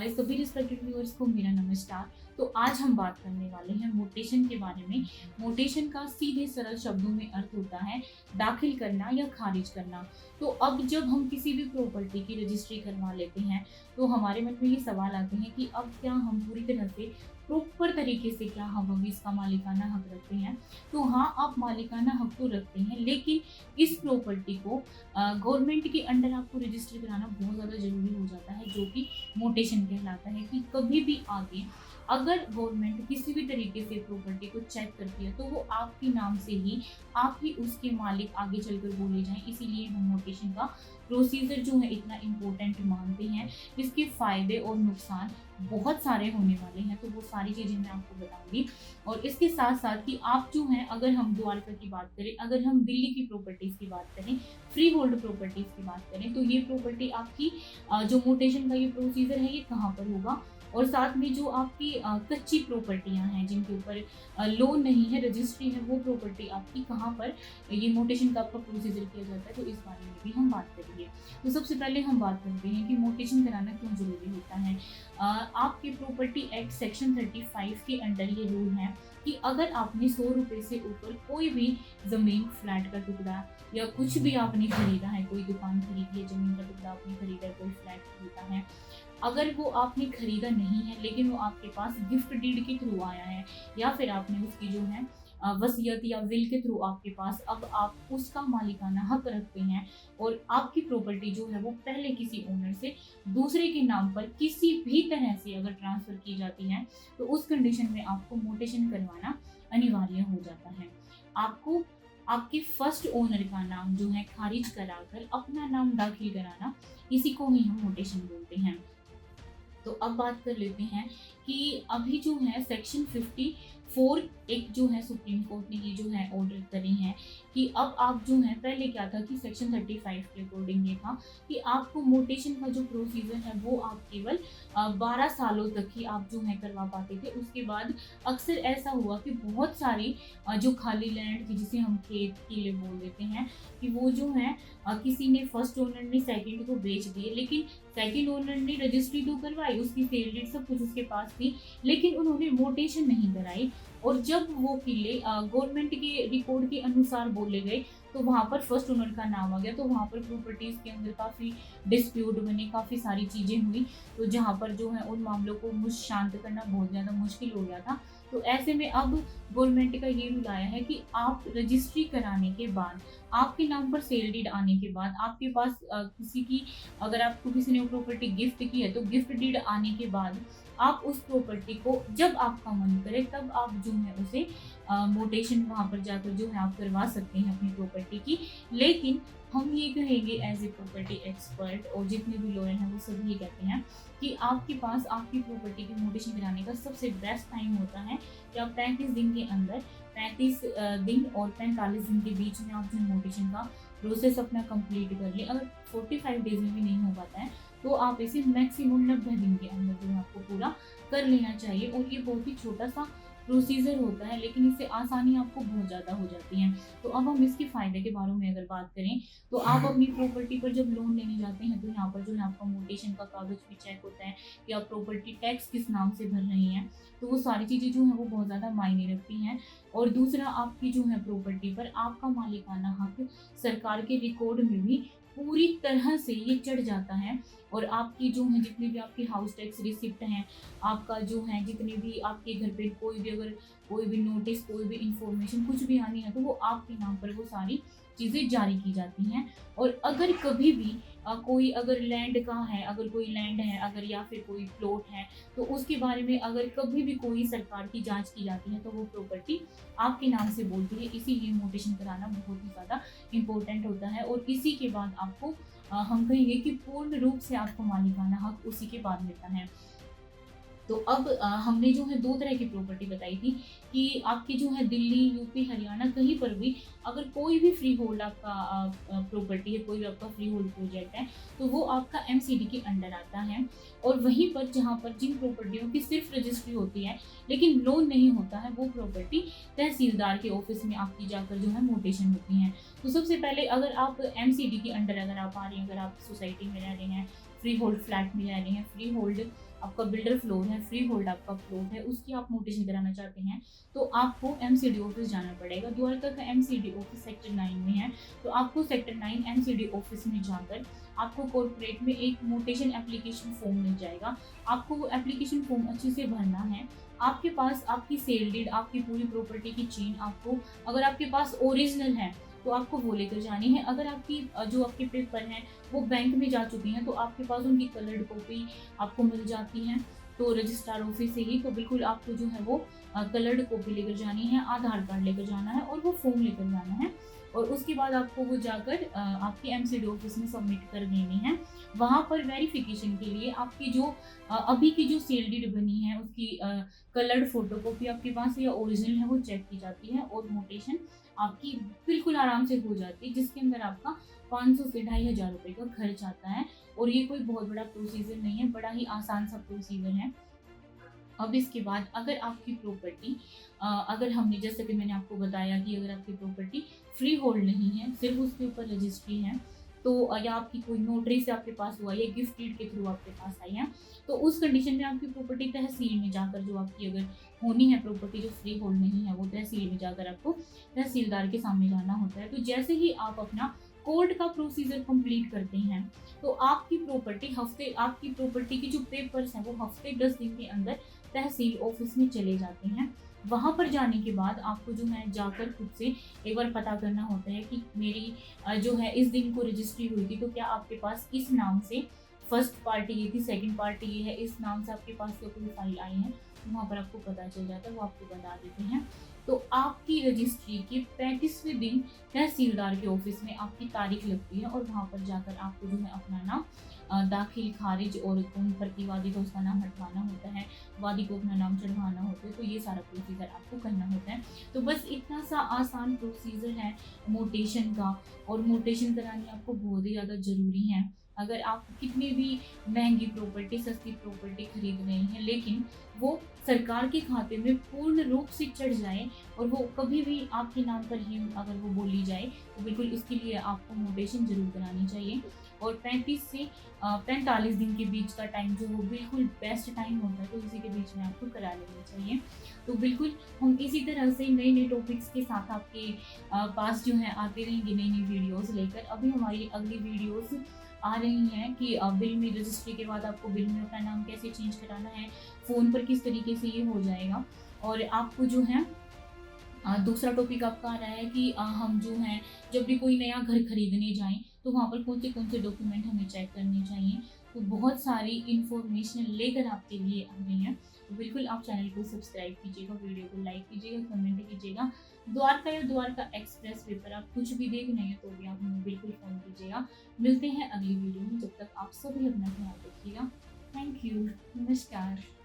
हमारे सभी respected viewers को मेरा नमस्कार। तो आज हम बात करने वाले हैं मोटेशन के बारे में। मोटेशन का सीधे सरल शब्दों में अर्थ होता है दाखिल करना या खारिज करना। तो अब जब हम किसी भी प्रॉपर्टी की रजिस्ट्री करवा लेते हैं तो हमारे मन में ये सवाल आते हैं कि अब क्या हम पूरी तरह से प्रॉपर तरीके से क्या हम इसका मालिकाना हक रखते हैं। तो हाँ, आप मालिकाना हक तो रखते हैं, लेकिन इस प्रॉपर्टी को गवर्नमेंट के अंडर आपको रजिस्टर कराना बहुत ज़्यादा ज़रूरी हो जाता है, जो कि मोटेशन कहलाता है। कि कभी भी आगे अगर गवर्नमेंट किसी भी तरीके से प्रॉपर्टी को चेक करती है तो वो आपके नाम से ही, आप ही उसके मालिक आगे चलकर बोले जाएं। इसीलिए हम मोटेशन का प्रोसीजर जो है इतना इम्पोर्टेंट मानते हैं। इसके फ़ायदे और नुकसान बहुत सारे होने वाले हैं, तो वो सारी चीज़ें मैं आपको बताऊंगी। और इसके साथ साथ कि आप जो हैं, अगर हम द्वारका की बात करें, अगर हम दिल्ली की प्रॉपर्टीज़ की बात करें, फ्री होल्ड प्रॉपर्टीज़ की बात करें, तो ये प्रॉपर्टी आपकी जो मोटेशन का ये प्रोसीजर है ये कहाँ पर होगा। और साथ में जो आपकी कच्ची प्रॉपर्टियां हैं जिनके ऊपर लोन नहीं है, रजिस्ट्री है, वो प्रॉपर्टी आपकी कहाँ पर ये मोटेशन का आपका प्रोसीजर किया जाता है, तो इस बारे में भी हम बात करेंगे। तो सबसे पहले हम बात करते हैं कि मोटेशन कराना क्यों ज़रूरी होता है। आपके प्रॉपर्टी एक्ट सेक्शन 35 के अंडर ये रूल है कि अगर आपने 100 रुपये से ऊपर कोई भी ज़मीन, फ्लैट का टुकड़ा या कुछ भी आपने खरीदा है, कोई दुकान खरीदी है, ज़मीन का टुकड़ा आपने खरीदा है, कोई फ्लैट खरीदा है, अगर वो आपने खरीदा नहीं है लेकिन वो आपके पास गिफ्ट डीड के थ्रू आया है, या फिर आपने उसकी जो है वसीयत या विल के थ्रू आपके पास, अब आप उसका मालिकाना हक रखते हैं और आपकी प्रॉपर्टी जो है वो पहले किसी ओनर से दूसरे के नाम पर किसी भी तरह से अगर ट्रांसफ़र की जाती है, तो उस कंडीशन में आपको मोटेशन करवाना अनिवार्य हो जाता है। आपको आपके फर्स्ट ओनर का नाम जो है खारिज कराकर अपना नाम दाखिल कराना, इसी को ही हम मोटेशन बोलते हैं। तो अब बात कर लेते हैं कि अभी जो है सेक्शन 54 एक जो है सुप्रीम कोर्ट ने ये जो है ऑर्डर करी है कि अब आप जो है, पहले क्या था कि सेक्शन 35 के अकॉर्डिंग ये था कि आपको मोटेशन का जो प्रोसीजर है वो आप केवल 12 सालों तक ही आप जो है करवा पाते थे। उसके बाद अक्सर ऐसा हुआ कि बहुत सारी जो खाली लैंड थी, जिसे हम खेत किले बोल देते हैं, कि वो जो है किसी ने, फर्स्ट ओनर ने सेकंड को बेच दिए, लेकिन सेकंड ओनर ने रजिस्ट्री तो करवाई, उसकी सेल डीड सब कुछ उसके पास थी, लेकिन उन्होंने मोटेशन नहीं कराई। और जब वो किले गवर्नमेंट के रिकॉर्ड के अनुसार बोले गए तो वहाँ पर फर्स्ट ओनर का नाम आ गया, तो वहाँ पर प्रॉपर्टीज़ के अंदर काफ़ी डिस्प्यूट बने, काफ़ी सारी चीज़ें हुई, तो जहाँ पर जो है उन मामलों को शांत करना बहुत ज़्यादा मुश्किल हो गया था। तो ऐसे में अब गवर्नमेंट का ये रूल आया है कि आप रजिस्ट्री कराने के बाद, आपके नाम पर सेल डीड आने के बाद, आपके पास किसी की, अगर आपको किसी ने वो प्रॉपर्टी गिफ्ट की है तो गिफ्ट डीड आने के बाद आप उस प्रॉपर्टी को जब आपका मन करे तब आप जो है उसे मोटेशन वहाँ पर जाकर जो है आप करवा सकते हैं अपनी प्रॉपर्टी की। लेकिन हम ये कहेंगे एज ए प्रॉपर्टी एक्सपर्ट, और जितने भी लॉयर हैं वो सभी ये कहते हैं कि आपके पास आपकी प्रॉपर्टी की मोटेशन कराने का सबसे बेस्ट टाइम होता है कि आप 35 दिन के अंदर, 35 दिन और 45 दिन के बीच में आप जो मोटेशन का प्रोसेस अपना कंप्लीट कर लें। अगर 45 डेज में भी नहीं हो पाता है तो आप इसे मैक्सिमम 90 दिन के अंदर जो है आपको पूरा कर लेना चाहिए। और ये बहुत ही छोटा सा प्रोसीजर होता है, लेकिन इससे आसानी आपको बहुत ज़्यादा हो जाती है। तो अब हम इसके फ़ायदे के बारे में अगर बात करें, तो आप अपनी प्रॉपर्टी पर जब लोन लेने जाते हैं तो यहाँ पर जो है आपका मोटेशन का कागज़ भी चेक होता है कि आप प्रॉपर्टी टैक्स किस नाम से भर रही हैं। तो वो सारी चीज़ें जो हैं वो बहुत ज़्यादा मायने रखती हैं। और दूसरा, आपकी जो है प्रॉपर्टी पर आपका मालिकाना हक सरकार के रिकॉर्ड में भी पूरी तरह से ये चढ़ जाता है। और आपकी जो है जितने भी आपके हाउस टैक्स रिसिप्ट हैं, आपका जो है जितने भी आपके घर पे कोई भी, अगर कोई भी नोटिस, कोई भी इंफॉर्मेशन कुछ भी आनी है, तो वो आपके नाम पर वो सारी चीज़ें जारी की जाती हैं। और अगर कभी भी कोई, अगर लैंड का है, अगर कोई लैंड है, अगर या फिर कोई प्लॉट है, तो उसके बारे में अगर कभी भी कोई सरकार की जांच की जाती है तो वो प्रॉपर्टी आपके नाम से बोलती है। इसीलिए मोटेशन कराना बहुत ही ज़्यादा इम्पोर्टेंट होता है। और इसी के बाद आपको हम कहेंगे कि पूर्ण रूप से आपको मालिकाना हक उसी के बाद मिलता है। तो अब हमने जो है 2 तरह की प्रॉपर्टी बताई थी कि आपकी जो है दिल्ली, यूपी, हरियाणा, कहीं पर भी अगर कोई भी फ्री होल्ड आपका प्रॉपर्टी है, कोई भी आपका फ्री होल्ड प्रोजेक्ट है, तो वो आपका एमसीडी के अंडर आता है। और वहीं पर जहाँ पर जिन प्रॉपर्टियों की सिर्फ रजिस्ट्री होती है लेकिन लोन नहीं होता है, वो प्रॉपर्टी तहसीलदार के ऑफिस में आपकी जाकर जो है मोटेशन होती हैं। तो सबसे पहले, अगर आप एमसीडी के अंडर अगर आप आ रही हैं, अगर आप सोसाइटी में रह रहे हैं, फ्री होल्ड फ्लैट में रह रहे हैं, फ्री होल्ड आपका बिल्डर फ्लोर है, फ्री होल्ड आपका फ्लोर है, उसकी आप मोटेशन कराना चाहते हैं तो आपको एमसीडी ऑफिस जाना पड़ेगा। द्वारका का एमसीडी ऑफिस सेक्टर 9 में है, तो आपको सेक्टर 9 एमसीडी ऑफिस में जाकर आपको कॉर्पोरेट में एक मोटेशन एप्लीकेशन फॉर्म मिल जाएगा। आपको वो एप्लीकेशन फॉर्म अच्छे से भरना है। आपके पास आपकी सेल डीड, आपकी पूरी प्रॉपर्टी की चेन आपको, अगर आपके पास ओरिजिनल है तो आपको वो लेकर जानी है। अगर आपकी जो आपके पेपर हैं वो बैंक में जा चुकी हैं तो आपके पास उनकी कलर्ड कॉपी आपको मिल जाती हैं, तो रजिस्ट्रार ऑफिस से ही, तो बिल्कुल आपको जो है वो कलर्ड कॉपी लेकर जानी है, आधार कार्ड लेकर जाना है और वो फॉर्म लेकर जाना है। और उसके बाद आपको वो जाकर आपके एमसीडी ऑफिस में सबमिट कर देनी है। वहाँ पर वेरिफिकेशन के लिए आपकी जो अभी की जो सेल डीड बनी है उसकी कलर्ड फोटोकॉपी आपके पास या ओरिजिनल है वो चेक की जाती है और मोटेशन आपकी बिल्कुल आराम से हो जाती है, जिसके अंदर आपका 500 से 2,500 रुपये का खर्च आता है। और ये कोई बहुत बड़ा प्रोसीजर नहीं है, बड़ा ही आसान सा प्रोसीजर है। अब इसके बाद अगर आपकी प्रॉपर्टी अगर हमने जैसे कि मैंने आपको बताया कि अगर आपकी प्रॉपर्टी फ्री होल्ड नहीं है, सिर्फ उसके ऊपर रजिस्ट्री है, तो या आपकी कोई नोटरी से आपके पास हुआ या गिफ्ट डीड के थ्रू आपके पास आई है, तो उस कंडीशन में आपकी प्रॉपर्टी तहसील में जाकर, जो आपकी अगर होनी है प्रॉपर्टी जो फ्री होल्ड नहीं है, वो तहसील में जाकर आपको तहसीलदार के सामने जाना होता है। तो जैसे ही आप अपना कोर्ट का प्रोसीजर कंप्लीट करते हैं तो आपकी प्रॉपर्टी की जो पेपर्स हैं वो हफ्ते 10 दिन के अंदर तहसील ऑफिस में चले जाते हैं। वहाँ पर जाने के बाद आपको जो है जाकर खुद से एक बार पता करना होता है कि मेरी जो है इस दिन को रजिस्ट्री हुई थी, तो क्या आपके पास इस नाम से फर्स्ट पार्टी ये थी, सेकंड पार्टी ये है, इस नाम से आपके पास क्या कोई फाइल आई है, तो वहाँ पर आपको पता चल जाता है, वो आपको बता देते हैं। तो आपकी रजिस्ट्री के 35वें दिन तहसीलदार के ऑफिस में आपकी तारीख लगती है और वहाँ पर जाकर आपको जो है अपना नाम दाखिल, खारिज और कौन प्रतिवादी को उसका नाम हटवाना होता है, वादी को अपना नाम चढ़वाना होता है, तो ये सारा प्रोसीजर आपको करना होता है। तो बस इतना सा आसान प्रोसीजर है मोटेशन का, और मोटेशन करानी आपको बहुत ही ज़्यादा ज़रूरी है। अगर आप कितनी भी महंगी प्रॉपर्टी, सस्ती प्रॉपर्टी खरीद रहे हैं, लेकिन वो सरकार के खाते में पूर्ण रूप से चढ़ जाए और वो कभी भी आपके नाम पर ही अगर वो बोली जाए, तो बिल्कुल इसके लिए आपको मोटेशन ज़रूर करानी चाहिए। और 35 से 45 दिन के बीच का टाइम जो वो बिल्कुल बेस्ट टाइम होता है, तो इसी के बीच में आपको करा लेना चाहिए। तो बिल्कुल हम इसी तरह से नए नए टॉपिक्स के साथ आपके पास जो है आते रहेंगे, नई नई वीडियोस लेकर। अभी हमारी अगली वीडियोस आ रही हैं कि बिल में रजिस्ट्री के बाद आपको बिल में अपना नाम कैसे चेंज कराना है, फ़ोन पर किस तरीके से ये हो जाएगा। और आपको जो है दूसरा टॉपिक आपका आ रहा है कि हम जो हैं जब भी कोई नया घर खरीदने जाएँ तो वहाँ पर कौन से डॉक्यूमेंट हमें चेक करने चाहिए। तो बहुत सारी इन्फॉर्मेशन लेकर आपके लिए आ रही हैं। तो बिल्कुल आप चैनल को सब्सक्राइब कीजिएगा, वीडियो को लाइक कीजिएगा, कमेंट कीजिएगा। द्वारका या द्वारका एक्सप्रेस वे पर आप कुछ भी देख रहे हैं तो भी आप हमें बिल्कुल फ़ोन कीजिएगा। मिलते हैं अगली वीडियो में, जब तक आप सभी अपना ख्याल रखिएगा। Thank you. नमस्कार।